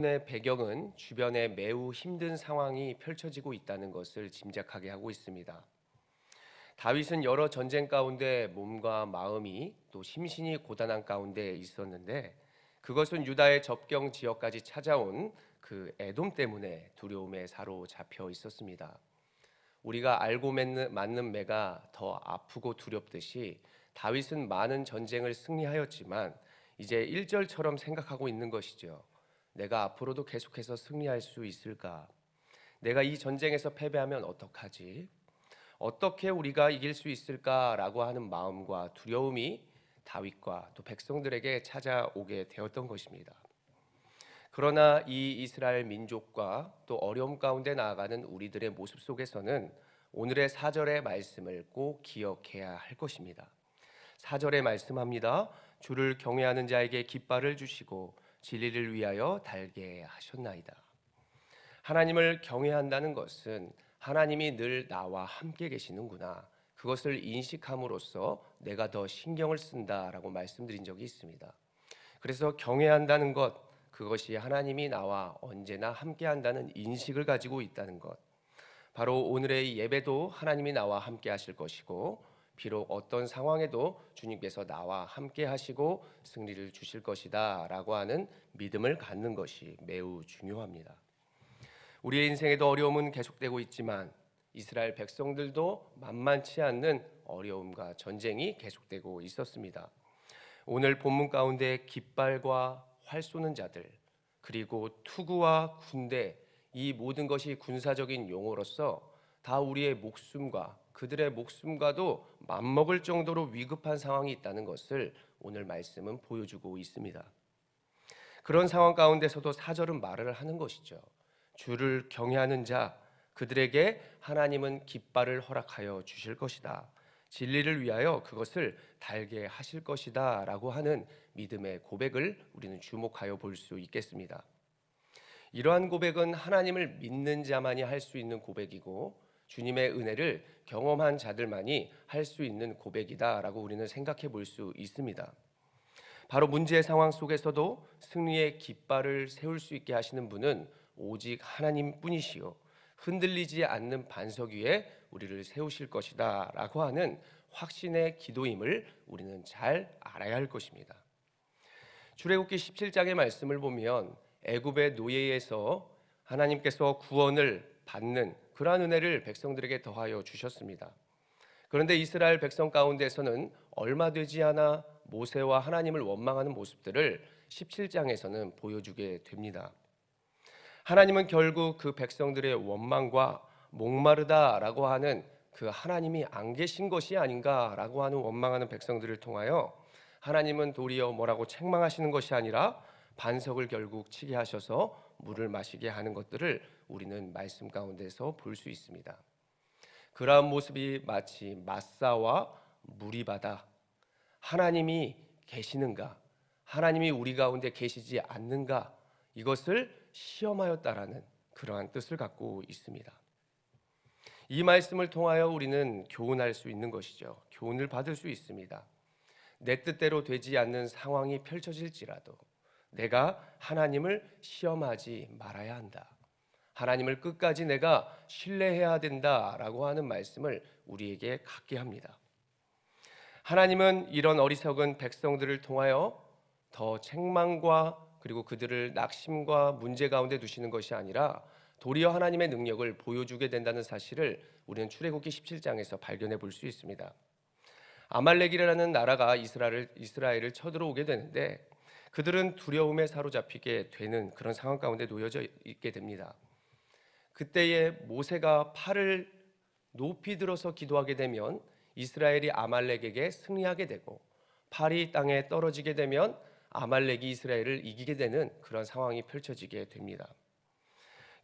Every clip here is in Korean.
의 배경은 주변에 매우 힘든 상황이 펼쳐지고 있다는 것을 짐작하게 하고 있습니다. 다윗은 여러 전쟁 가운데 몸과 마음이 또 심신이 고단한 가운데 있었는데 그것은 유다의 접경 지역까지 찾아온 그 에돔 때문에 두려움에 사로잡혀 있었습니다. 우리가 알고 맞는 매가 더 아프고 두렵듯이 다윗은 많은 전쟁을 승리하였지만 이제 1절처럼 생각하고 있는 것이죠. 내가 앞으로도 계속해서 승리할 수 있을까? 내가 이 전쟁에서 패배하면 어떡하지? 어떻게 우리가 이길 수 있을까라고 하는 마음과 두려움이 다윗과 또 백성들에게 찾아오게 되었던 것입니다. 그러나 이 이스라엘 민족과 또 어려움 가운데 나아가는 우리들의 모습 속에서는 오늘의 4절의 말씀을 꼭 기억해야 할 것입니다. 4절에 말씀합니다. 주를 경외하는 자에게 깃발을 주시고 진리를 위하여 달게 하셨나이다. 하나님을 경외한다는 것은 하나님이 늘 나와 함께 계시는구나, 그것을 인식함으로써 내가 더 신경을 쓴다라고 말씀드린 적이 있습니다. 그래서 경외한다는 것, 그것이 하나님이 나와 언제나 함께한다는 인식을 가지고 있다는 것, 바로 오늘의 예배도 하나님이 나와 함께 하실 것이고 비록 어떤 상황에도 주님께서 나와 함께 하시고 승리를 주실 것이다 라고 하는 믿음을 갖는 것이 매우 중요합니다. 우리의 인생에도 어려움은 계속되고 있지만 이스라엘 백성들도 만만치 않는 어려움과 전쟁이 계속되고 있었습니다. 오늘 본문 가운데 깃발과 활 쏘는 자들, 그리고 투구와 군대, 이 모든 것이 군사적인 용어로서 다 우리의 목숨과 그들의 목숨과도 맞먹을 정도로 위급한 상황이 있다는 것을 오늘 말씀은 보여주고 있습니다. 그런 상황 가운데서도 4절은 말을 하는 것이죠. 주를 경외하는 자, 그들에게 하나님은 깃발을 허락하여 주실 것이다. 진리를 위하여 그것을 달게 하실 것이다 라고 하는 믿음의 고백을 우리는 주목하여 볼 수 있겠습니다. 이러한 고백은 하나님을 믿는 자만이 할 수 있는 고백이고 주님의 은혜를 경험한 자들만이 할 수 있는 고백이다 라고 우리는 생각해 볼 수 있습니다. 바로 문제의 상황 속에서도 승리의 깃발을 세울 수 있게 하시는 분은 오직 하나님뿐이시요 흔들리지 않는 반석 위에 우리를 세우실 것이다 라고 하는 확신의 기도임을 우리는 잘 알아야 할 것입니다. 출애굽기 17장의 말씀을 보면 애굽의 노예에서 하나님께서 구원을 받는 그러한 은혜를 백성들에게 더하여 주셨습니다. 그런데 이스라엘 백성 가운데서는 얼마 되지 않아 모세와 하나님을 원망하는 모습들을 17장에서는 보여주게 됩니다. 하나님은 결국 그 백성들의 원망과 목마르다라고 하는 그 하나님이 안 계신 것이 아닌가라고 하는 원망하는 백성들을 통하여 하나님은 도리어 뭐라고 책망하시는 것이 아니라 반석을 결국 치게 하셔서 물을 마시게 하는 것들을 우리는 말씀 가운데서 볼 수 있습니다. 그러한 모습이 마치 마사와 무리바다, 하나님이 계시는가, 하나님이 우리 가운데 계시지 않는가, 이것을 시험하였다라는 그러한 뜻을 갖고 있습니다. 이 말씀을 통하여 우리는 교훈할 수 있는 것이죠. 교훈을 받을 수 있습니다. 내 뜻대로 되지 않는 상황이 펼쳐질지라도 내가 하나님을 시험하지 말아야 한다. 하나님을 끝까지 내가 신뢰해야 된다라고 하는 말씀을 우리에게 갖게 합니다. 하나님은 이런 어리석은 백성들을 통하여 더 책망과 그리고 그들을 낙심과 문제 가운데 두시는 것이 아니라 도리어 하나님의 능력을 보여주게 된다는 사실을 우리는 출애굽기 17장에서 발견해 볼 수 있습니다. 아말렉이라는 나라가 이스라엘을 쳐들어오게 되는데 그들은 두려움에 사로잡히게 되는 그런 상황 가운데 놓여져 있게 됩니다. 그때에 모세가 팔을 높이 들어서 기도하게 되면 이스라엘이 아말렉에게 승리하게 되고 팔이 땅에 떨어지게 되면 아말렉이 이스라엘을 이기게 되는 그런 상황이 펼쳐지게 됩니다.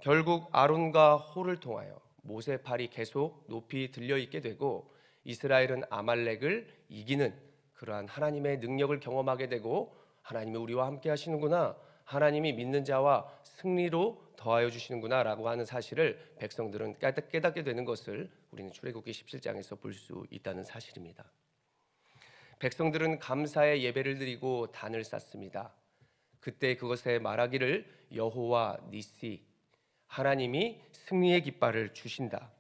결국 아론과 홀을 통하여 모세 팔이 계속 높이 들려 있게 되고 이스라엘은 아말렉을 이기는 그러한 하나님의 능력을 경험하게 되고 하나님이 우리와 함께 하시는구나, 하나님이 믿는 자와 승리로 더하여 주시는구나 라고 하는 사실을 백성들은 깨닫게 되는 것을 우리는 출애굽기 17장에서 볼 수 있다는 사실입니다. 백성들은 감사의 예배를 드리고 단을 쌓습니다. 그때 그것에 말하기를 여호와 니시, 하나님이 승리의 깃발을 주신다.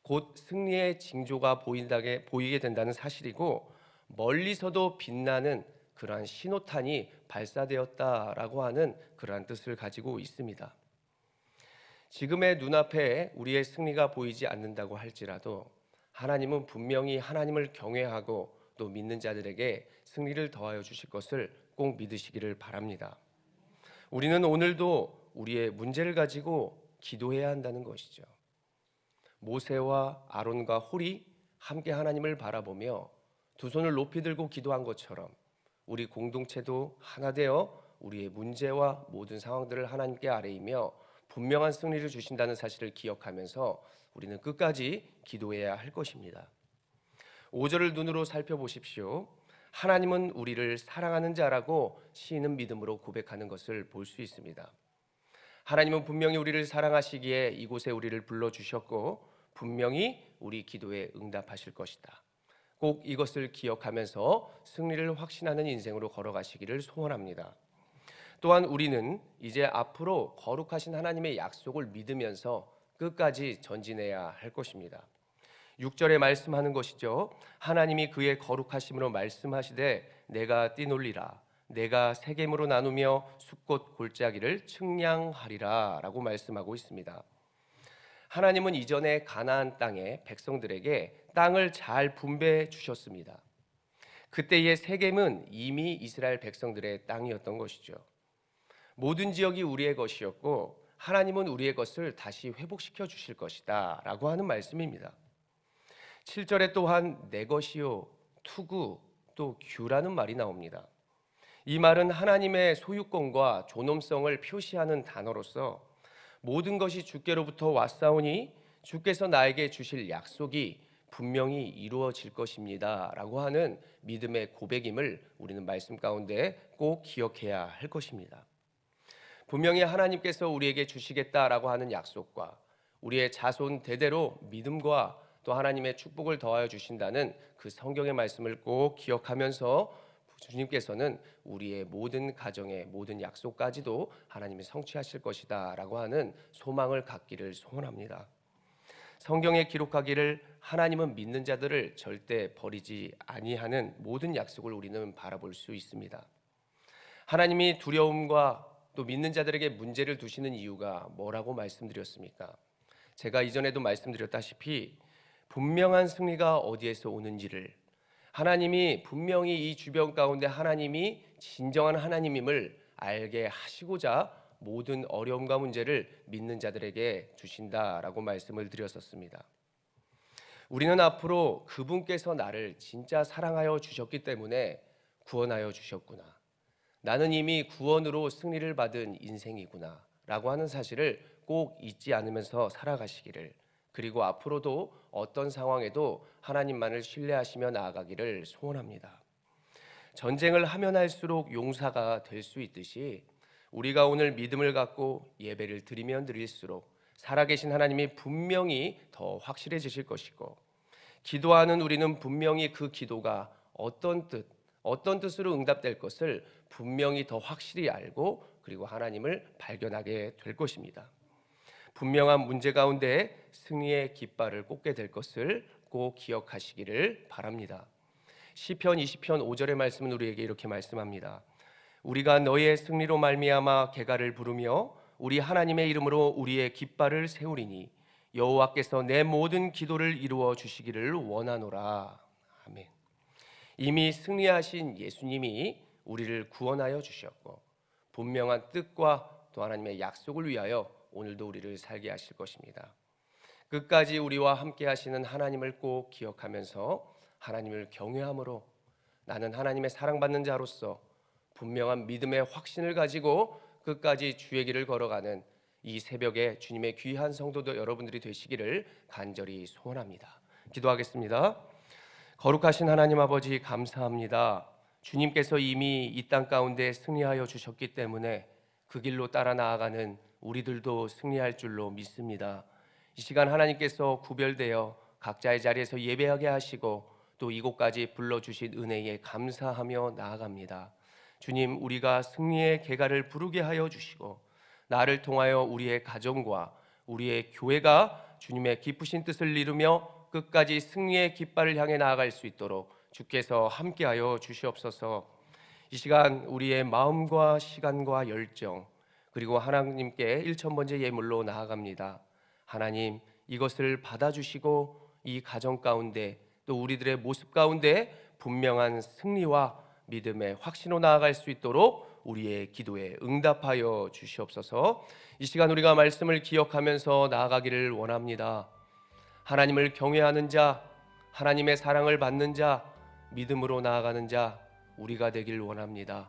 곧 승리의 징조가 보이게 된다는 사실이고, 멀리서도 빛나는 그러한 신호탄이 발사되었다라고 하는 그러한 뜻을 가지고 있습니다. 지금의 눈앞에 우리의 승리가 보이지 않는다고 할지라도 하나님은 분명히 하나님을 경외하고 또 믿는 자들에게 승리를 더하여 주실 것을 꼭 믿으시기를 바랍니다. 우리는 오늘도 우리의 문제를 가지고 기도해야 한다는 것이죠. 모세와 아론과 홀이 함께 하나님을 바라보며 두 손을 높이 들고 기도한 것처럼 우리 공동체도 하나 되어 우리의 문제와 모든 상황들을 하나님께 아뢰이며 분명한 승리를 주신다는 사실을 기억하면서 우리는 끝까지 기도해야 할 것입니다. 5절을 눈으로 살펴보십시오. 하나님은 우리를 사랑하는 자라고 시인은 믿음으로 고백하는 것을 볼 수 있습니다. 하나님은 분명히 우리를 사랑하시기에 이곳에 우리를 불러주셨고 분명히 우리 기도에 응답하실 것이다. 꼭 이것을 기억하면서 승리를 확신하는 인생으로 걸어가시기를 소원합니다. 또한 우리는 이제 앞으로 거룩하신 하나님의 약속을 믿으면서 끝까지 전진해야 할 것입니다. 6절에 말씀하는 것이죠. 하나님이 그의 거룩하심으로 말씀하시되 내가 띠놀리라, 내가 세겜으로 나누며 숲꽃 골짜기를 측량하리라 라고 말씀하고 있습니다. 하나님은 이전에 가나안 땅의 백성들에게 땅을 잘 분배해 주셨습니다. 그때의 세겜은 이미 이스라엘 백성들의 땅이었던 것이죠. 모든 지역이 우리의 것이었고 하나님은 우리의 것을 다시 회복시켜 주실 것이다 라고 하는 말씀입니다. 7절에 또한 내 것이요 투구 또 규라는 말이 나옵니다. 이 말은 하나님의 소유권과 존엄성을 표시하는 단어로서 모든 것이 주께로부터 왔사오니 주께서 나에게 주실 약속이 분명히 이루어질 것입니다 라고 하는 믿음의 고백임을 우리는 말씀 가운데 꼭 기억해야 할 것입니다. 분명히 하나님께서 우리에게 주시겠다라고 하는 약속과 우리의 자손 대대로 믿음과 또 하나님의 축복을 더하여 주신다는 그 성경의 말씀을 꼭 기억하면서 주님께서는 우리의 모든 가정의 모든 약속까지도 하나님이 성취하실 것이다 라고 하는 소망을 갖기를 소원합니다. 성경에 기록하기를 하나님은 믿는 자들을 절대 버리지 아니하는 모든 약속을 우리는 바라볼 수 있습니다. 하나님이 두려움과 또 믿는 자들에게 문제를 두시는 이유가 뭐라고 말씀드렸습니까? 제가 이전에도 말씀드렸다시피 분명한 승리가 어디에서 오는지를 하나님이 분명히 이 주변 가운데 하나님이 진정한 하나님임을 알게 하시고자 모든 어려움과 문제를 믿는 자들에게 주신다라고 말씀을 드렸었습니다. 우리는 앞으로 그분께서 나를 진짜 사랑하여 주셨기 때문에 구원하여 주셨구나. 나는 이미 구원으로 승리를 받은 인생이구나 라고 하는 사실을 꼭 잊지 않으면서 살아가시기를, 그리고 앞으로도 어떤 상황에도 하나님만을 신뢰하시며 나아가기를 소원합니다. 전쟁을 하면 할수록 용사가 될 수 있듯이 우리가 오늘 믿음을 갖고 예배를 드리면 드릴수록 살아계신 하나님이 분명히 더 확실해지실 것이고, 기도하는 우리는 분명히 그 기도가 어떤 뜻으로 응답될 것을 분명히 더 확실히 알고 그리고 하나님을 발견하게 될 것입니다. 분명한 문제 가운데 승리의 깃발을 꽂게 될 것을 꼭 기억하시기를 바랍니다. 시편 20편 5절의 말씀은 우리에게 이렇게 말씀합니다. 우리가 너의 승리로 말미암아 개가를 부르며 우리 하나님의 이름으로 우리의 깃발을 세우리니 여호와께서 내 모든 기도를 이루어 주시기를 원하노라. 아멘. 이미 승리하신 예수님이 우리를 구원하여 주셨고 분명한 뜻과 또 하나님의 약속을 위하여 오늘도 우리를 살게 하실 것입니다. 끝까지 우리와 함께 하시는 하나님을 꼭 기억하면서 하나님을 경외함으로 나는 하나님의 사랑받는 자로서 분명한 믿음의 확신을 가지고 끝까지 주의 길을 걸어가는 이 새벽에 주님의 귀한 성도들 여러분들이 되시기를 간절히 소원합니다. 기도하겠습니다. 거룩하신 하나님 아버지 감사합니다. 주님께서 이미 이 땅 가운데 승리하여 주셨기 때문에 그 길로 따라 나아가는 우리들도 승리할 줄로 믿습니다. 이 시간 하나님께서 구별되어 각자의 자리에서 예배하게 하시고 또 이곳까지 불러주신 은혜에 감사하며 나아갑니다. 주님, 우리가 승리의 개가를 부르게 하여 주시고 나를 통하여 우리의 가정과 우리의 교회가 주님의 기쁘신 뜻을 이루며 끝까지 승리의 깃발을 향해 나아갈 수 있도록 주께서 함께하여 주시옵소서. 이 시간 우리의 마음과 시간과 열정 그리고 하나님께 1000번째 예물로 나아갑니다. 하나님, 이것을 받아주시고 이 가정 가운데 또 우리들의 모습 가운데 분명한 승리와 믿음의 확신으로 나아갈 수 있도록 우리의 기도에 응답하여 주시옵소서. 이 시간 우리가 말씀을 기억하면서 나아가기를 원합니다. 하나님을 경외하는 자, 하나님의 사랑을 받는 자, 믿음으로 나아가는 자 우리가 되길 원합니다.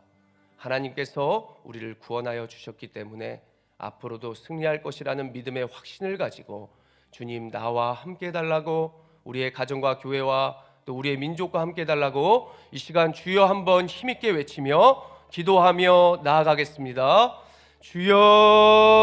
하나님께서 우리를 구원하여 주셨기 때문에 앞으로도 승리할 것이라는 믿음의 확신을 가지고 주님, 나와 함께 해달라고, 우리의 가정과 교회와 또 우리의 민족과 함께 해달라고 이 시간 주여 한번 힘있게 외치며 기도하며 나아가겠습니다. 주여